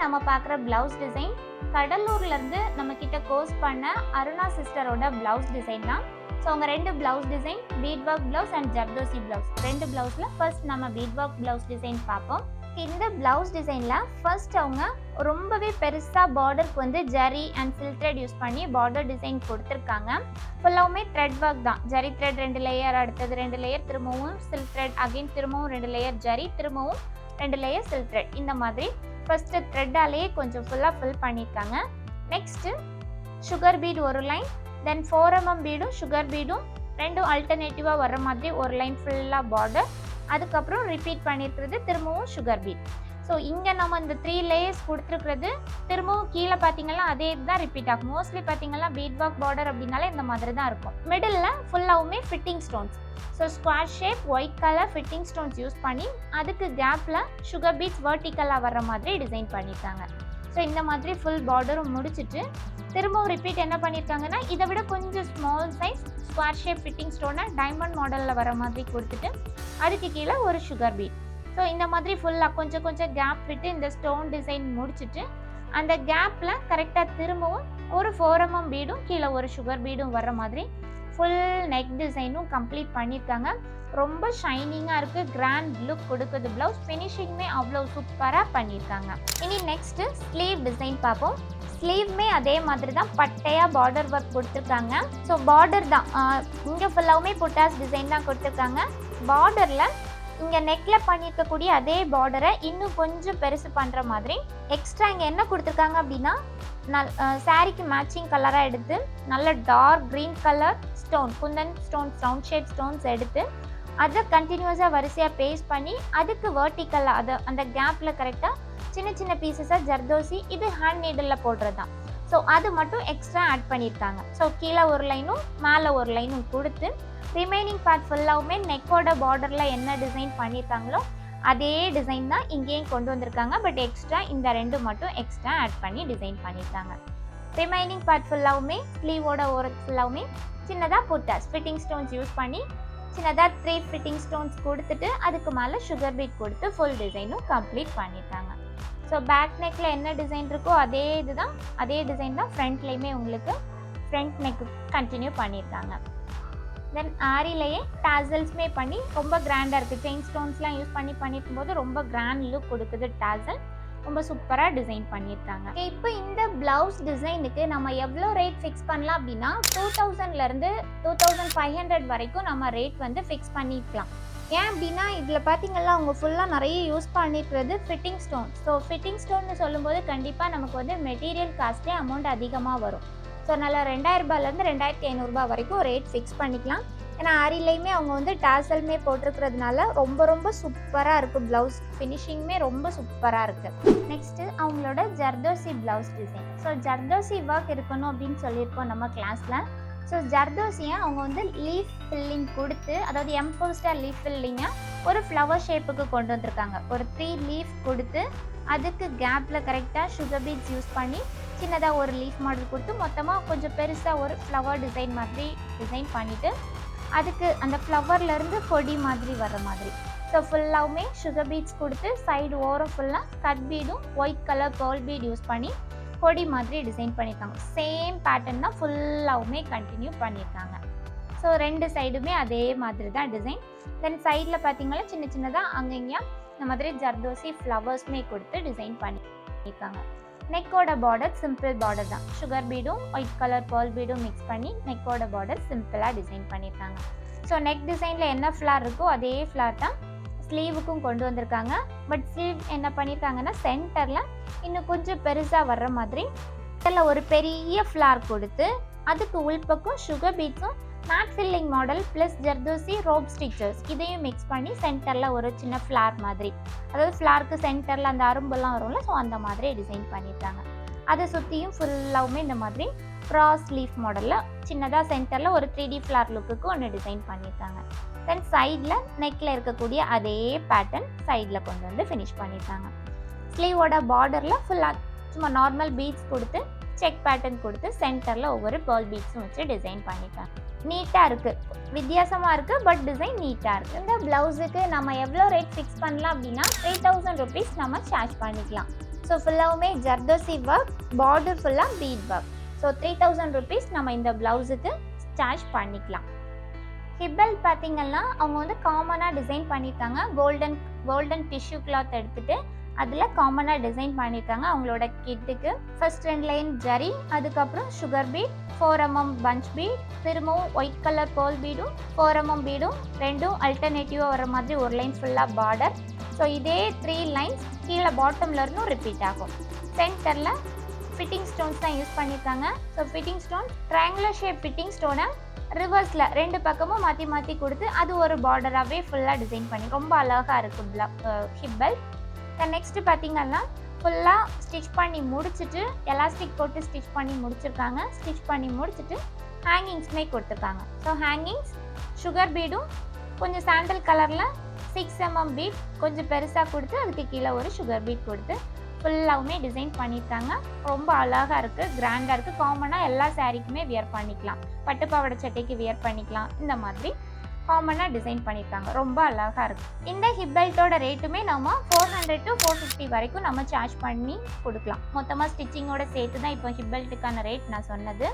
நம்ம பார்க்குற blouse design கடலூர்லேருந்து நம்மக்கிட்ட கோர்ஸ் பண்ண அருணா சிஸ்டரோட ப்ளவுஸ் டிசைன் தான். ஸோ அவங்க 2 blouse design, beat work blouse and zardozi blouse. 2 ப்ளவுஸில் ஃபர்ஸ்ட் நம்ம பீட் ஒர்க் ப்ளவுஸ் டிசைன் பார்ப்போம். இந்த ப்ளவுஸ் டிசைனில் ஃபர்ஸ்ட் அவங்க ரொம்பவே பெருசாக பார்டருக்கு வந்து zari and silk thread use பண்ணி பார்டர் டிசைன் கொடுத்துருக்காங்க. ஃபுல்லாகவுமே த்ரெட் ஒர்க் தான். ஜரி த்ரெட் 2 லேயர், அடுத்தது 2 லேயர், திரும்பவும் சில்க் த்ரெட், அகைன் திரும்பவும் 2 லேயர் ஜரி, திரும்பவும் 2 லேயர் சில்க் த்ரெட். இந்த மாதிரி ஃபர்ஸ்ட்டு த்ரெட்டாலேயே கொஞ்சம் ஃபுல்லாக ஃபில் பண்ணியிருக்காங்க. நெக்ஸ்ட்டு சுகர் பீட் ஒரு லைன், தென் 4mm பீடும் சுகர் பீடும் 2 ஆல்டர்னேட்டிவாக வர்ற மாதிரி ஒரு லைன் ஃபுல்லாக பார்டர். அதுக்கப்புறம் ரிப்பீட் பண்ணியிருக்கிறது திரும்பவும் சுகர் பீட். ஸோ இங்கே நம்ம இந்த 3 லேயர்ஸ் கொடுத்துருக்கிறது திரும்பவும் கீழே பார்த்தீங்கன்னா அதே தான் ரிப்பீட் ஆகும். மோஸ்ட்லி பார்த்தீங்கன்னா பீட் ஒர்க் பார்டர் அப்படின்னாலே இந்த மாதிரி தான் இருக்கும். மிடில் ஃபுல்லாகவுமே fitting stones. So square shape white colour fitting stones use பண்ணி அதுக்கு கேப்பில் சுகர் பீட்ஸ் வெர்டிக்கலாக வர்ற மாதிரி டிசைன் பண்ணியிருக்காங்க. ஸோ இந்த மாதிரி ஃபுல் பார்டரும் முடிச்சுட்டு திரும்பவும் ரிப்பீட் என்ன பண்ணியிருக்காங்கன்னா இதை விட கொஞ்சம் small size square shape fitting ஸ்டோனை டைமண்ட் மாடலில் வர மாதிரி கொடுத்துட்டு அதுக்கு கீழே ஒரு சுகர் பீட். ஸோ இந்த மாதிரி ஃபுல்லாக கொஞ்சம் கேப் விட்டு இந்த ஸ்டோன் டிசைன் முடிச்சுட்டு அந்த கேப்பில் கரெக்டாக திரும்பவும் ஒரு 4mm பீடும் கீழே ஒரு சுகர் பீடும் வர்ற மாதிரி ஃபுல் நெக் டிசைனும் கம்ப்ளீட் பண்ணியிருக்காங்க. ரொம்ப ஷைனிங்காக இருக்குது, கிராண்ட் லுக் கொடுக்குது. ப்ளவுஸ் ஃபினிஷிங்குமே அவ்வளோ சூப்பராக பண்ணியிருக்காங்க. இனி நெக்ஸ்ட்டு ஸ்லீவ் டிசைன் பார்ப்போம். ஸ்லீவ்மே அதே மாதிரி தான் பட்டையாக பார்டர் ஒர்க் கொடுத்துருக்காங்க. ஸோ பார்டர் தான் இங்கே ஃபுல்லாகவுமே புட்டாஸ் டிசைன் தான் கொடுத்துருக்காங்க. பார்டரில் இங்கே நெக்கில் பண்ணியிருக்கக்கூடிய அதே பார்டரை இன்னும் கொஞ்சம் பெருசு பண்ணுற மாதிரி எக்ஸ்ட்ரா இங்கே என்ன கொடுத்துருக்காங்க அப்படின்னா சாரிக்கு மேட்சிங் கலராக எடுத்து நல்ல dark green colour stone, kundan stones, round shape stones எடுத்து அதை கண்டினியூஸாக வரிசையாக பேஸ்ட் பண்ணி அதுக்கு வெர்டிக்கலாக அதை அந்த கேப்பில் கரெக்டாக சின்ன பீசஸாக ஜர்தோசி, இது ஹேண்ட் நீடில் போடுறது தான். ஸோ அது மட்டும் எக்ஸ்ட்ரா ஆட் பண்ணியிருக்காங்க. ஸோ கீழே ஒரு லைனும் மேலே ஒரு லைனும் கொடுத்து ரிமைனிங் பார்ட் ஃபுல்லாகவுமே நெக்கோட பார்டரில் என்ன டிசைன் பண்ணியிருக்காங்களோ அதே டிசைன் தான் இங்கேயும் கொண்டு வந்திருக்காங்க. பட் எக்ஸ்ட்ரா இந்த 2 மட்டும் எக்ஸ்ட்ரா ஆட் பண்ணி டிசைன் பண்ணியிருக்காங்க. ரிமைனிங் பார்ட் ஃபுல்லாகவுமே ஸ்லீவோட ஒரு ஃபுல்லாகவுமே சின்னதாக புட்டாஸ் ஃபிட்டிங் ஸ்டோன்ஸ் யூஸ் பண்ணி சின்னதாக 3 ஃபிட்டிங் ஸ்டோன்ஸ் கொடுத்துட்டு அதுக்கு மேலே சுகர் பீட் கொடுத்து ஃபுல் டிசைனும் கம்ப்ளீட் பண்ணியிருக்காங்க. ஸோ பேக் நெக்கில் என்ன டிசைன் இருக்கோ அதே டிசைன் தான் ஃப்ரண்ட்லேயுமே உங்களுக்கு ஃப்ரண்ட் நெக்கு கண்டினியூ பண்ணியிருக்காங்க. தென் ஆரிலேயே டாசல்ஸுமே பண்ணி ரொம்ப கிராண்டாக இருக்குது. செயின் ஸ்டோன்ஸ்லாம் யூஸ் பண்ணியிருக்கும் போது ரொம்ப கிராண்ட் லுக் கொடுக்குது. டாசல் ரொம்ப சூப்பராக டிசைன் பண்ணியிருக்காங்க. இப்போ இந்த ப்ளவுஸ் டிசைனுக்கு நம்ம எவ்வளோ ரேட் ஃபிக்ஸ் பண்ணலாம் அப்படின்னா 2000லேருந்து 2500 வரைக்கும் நம்ம ரேட் வந்து ஃபிக்ஸ் பண்ணிக்கலாம். ஏன் அப்படின்னா இதில் பார்த்தீங்கன்னா அவங்க ஃபுல்லாக நிறைய யூஸ் பண்ணியிருக்கிறது ஃபிட்டிங் ஸ்டோன். ஸோ ஃபிட்டிங் ஸ்டோன்னு சொல்லும்போது கண்டிப்பாக நமக்கு வந்து மெட்டீரியல் காஸ்ட்லேயே அமௌண்ட் அதிகமாக வரும். ஸோ நல்லா 2000ரூபாலேருந்து 2500 வரைக்கும் ரேட் ஃபிக்ஸ் பண்ணிக்கலாம். ஏன்னா ஆரிலையுமே அவங்க வந்து டாசல்மே போட்டிருக்கிறதுனால ரொம்ப சூப்பராக இருக்குது. ப்ளவுஸ் ஃபினிஷிங்குமே ரொம்ப சூப்பராக இருக்குது. நெக்ஸ்ட்டு அவங்களோட zardozi blouse design. So zardozi work இருக்கணும் அப்படின்னு சொல்லியிருக்கோம் நம்ம கிளாஸில். ஸோ ஜர்தோசியை அவங்க வந்து லீஃப் ஃபில்லிங் கொடுத்து, அதாவது எம்போஸ்டாக லீஃப் ஃபில்லிங்கை ஒரு ஃப்ளவர் ஷேப்புக்கு கொண்டு வந்திருக்காங்க. ஒரு 3 லீஃப் கொடுத்து அதுக்கு கேப்பில் கரெக்டாக சுகர் பீட்ஸ் யூஸ் பண்ணி சின்னதாக ஒரு லீஃப் மாடல் கொடுத்து மொத்தமாக கொஞ்சம் பெருசாக ஒரு ஃப்ளவர் டிசைன் மாதிரி டிசைன் பண்ணிவிட்டு அதுக்கு அந்த ஃப்ளவர்லேருந்து கொடி மாதிரி வர்ற மாதிரி. ஸோ ஃபுல்லாகவுமே சுகர் பீட்ஸ் கொடுத்து சைடு ஓரம் ஃபுல்லாக கட் பீடும் white colour pearl bead use பண்ணி கொடி மாதிரி டிசைன் பண்ணியிருக்காங்க. சேம் பேட்டர்ன் தான் ஃபுல்லாகவுமே கண்டினியூ பண்ணியிருக்காங்க. ஸோ 2 சைடுமே அதே மாதிரி தான் டிசைன். தென் சைடில் பார்த்தீங்கன்னா சின்னதாக அங்கங்கேயா இந்த மாதிரி ஜர்தோசி ஃப்ளவர்ஸ்மே கொடுத்து டிசைன் பண்ணியிருக்காங்க. நெக்கோட பார்டர் சிம்பிள் பார்டர் தான். சுகர் பீடும் ஒயிட் கலர் பேர்ல் பீடும் மிக்ஸ் பண்ணி நெக்கோட பார்டர் சிம்பிளாக டிசைன் பண்ணியிருக்காங்க. ஸோ நெக் டிசைனில் என்ன ஃப்ளார் இருக்கோ அதே ஃப்ளார் தான் ஸ்லீவுக்கும் கொண்டு வந்திருக்காங்க. பட் ஸ்லீவ் என்ன பண்ணியிருக்காங்கன்னா சென்டரில் இன்னும் கொஞ்சம் பெருசாக வர்ற மாதிரி இதில் ஒரு பெரிய ஃப்ளார் கொடுத்து அதுக்கு உள்பக்கம் சுகர் பீட்ஸும் matte filling model plus zardozi rope stitchers இதையும் மிக்ஸ் பண்ணி சென்டரில் ஒரு சின்ன ஃப்ளார் மாதிரி, அதாவது ஃப்ளாருக்கு சென்டரில் அந்த அரும்பெல்லாம் வரும்ல, ஸோ அந்த மாதிரி டிசைன் பண்ணியிருக்காங்க. அதை சுற்றியும் ஃபுல்லாகவுமே இந்த மாதிரி க்ராஸ் லீஃப் மாடலில் சின்னதாக சென்டரில் ஒரு 3D ஃப்ளார் லுக்குக்கு ஒன்று டிசைன் பண்ணியிருக்காங்க. தென் சைடில் நெக்கில் இருக்கக்கூடிய அதே பேட்டர்ன் சைடில் கொண்டு வந்து ஃபினிஷ் பண்ணியிருக்காங்க. ஸ்லீவோட பார்டரில் ஃபுல்லாக சும்மா நார்மல் பீட்ஸ் கொடுத்து செக் பேட்டர்ன் கொடுத்து சென்டரில் ஒவ்வொரு பேர்ல் பீட்ஸும் வச்சு டிசைன் பண்ணியிருக்காங்க. நீட்டாக இருக்குது, வித்தியாசமாக இருக்குது, பட் டிசைன் நீட்டாக இருக்குது. இந்த ப்ளவுஸுக்கு நம்ம எவ்வளோ ரேட் ஃபிக்ஸ் பண்ணலாம் அப்படின்னா 3000 rupees நம்ம சார்ஜ் பண்ணிக்கலாம். ஸோ ஃபுல்லாகவுமே ஜர்தோசி ஒர்க், பார்டர் ஃபுல்லாக பீட் ஒர்க். ஸோ 3000 rupees நம்ம இந்த ப்ளவுஸுக்கு சார்ஜ் பண்ணிக்கலாம். ஹிப் பெல்ட் பார்த்திங்கன்னா அவங்க வந்து காமனாக டிசைன் பண்ணியிருக்காங்க. கோல்டன் டிஷ்யூ கிளாத் எடுத்துகிட்டு அதில் காமனாக டிசைன் பண்ணியிருக்காங்க அவங்களோட கிட்டுக்கு. ஃபர்ஸ்ட் 2 லைன் ஜரி, அதுக்கப்புறம் sugar bead, 4 mm punch bead, திரும்பவும் ஒயிட் கலர் பேர்ல் பீடும் 4 mm பீடும் ரெண்டும் அல்டர்னேட்டிவாக வர மாதிரி ஒரு லைன் ஃபுல்லாக பார்டர். ஸோ இதே 3 லைன்ஸ் கீழே பாட்டமில் இருந்தும் ரிப்பீட் ஆகும். சென்டரில் ஃபிட்டிங் ஸ்டோன்ஸ் தான் யூஸ் பண்ணியிருக்காங்க. So fitting stone triangular shape fitting ஸ்டோனை ரிவர்ஸில் 2 பக்கமும் மாற்றி மாற்றி கொடுத்து அது ஒரு பார்டராகவே ஃபுல்லாக டிசைன் பண்ணி ரொம்ப அழகாக இருக்குது ஹிப் பெல்ட். நெக்ஸ்ட்டு பார்த்திங்கன்னா ஃபுல்லாக ஸ்டிச் பண்ணி முடிச்சுட்டு எலாஸ்டிக் போட்டு ஸ்டிச் பண்ணி முடிச்சிருக்காங்க. ஸ்டிச் பண்ணி முடிச்சுட்டு ஹேங்கிங்ஸ்மே கொடுத்துருக்காங்க. ஸோ ஹேங்கிங்ஸ் சுகர் பீடும் கொஞ்சம் சாண்டல் கலரில் 6 mm பீட் கொஞ்சம் பெருசாக கொடுத்து அதுக்கு கீழே ஒரு சுகர் பீட் கொடுத்து ஃபுல்லாகவுமே டிசைன் பண்ணியிருக்காங்க. ரொம்ப அழகாக இருக்குது, கிராண்டாக இருக்குது. காமனாக எல்லா சாரீக்குமே வியர் பண்ணிக்கலாம், பட்டு பாவாடை சட்டைக்கு வியர் பண்ணிக்கலாம். இந்த மாதிரி காமனாக டிசைன் பண்ணியிருக்காங்க, ரொம்ப அழகாக இருக்குது. இந்த ஹிப் பெல்ட்டோட ரேட்டுமே நம்ம 400 to 450 வரைக்கும் நம்ம சார்ஜ் பண்ணி கொடுக்கலாம். மொத்தமாக ஸ்டிச்சிங்கோட சேர்த்து தான் இப்போ ஹிப் பெல்ட்டுக்கான ரேட் நான் சொன்னது.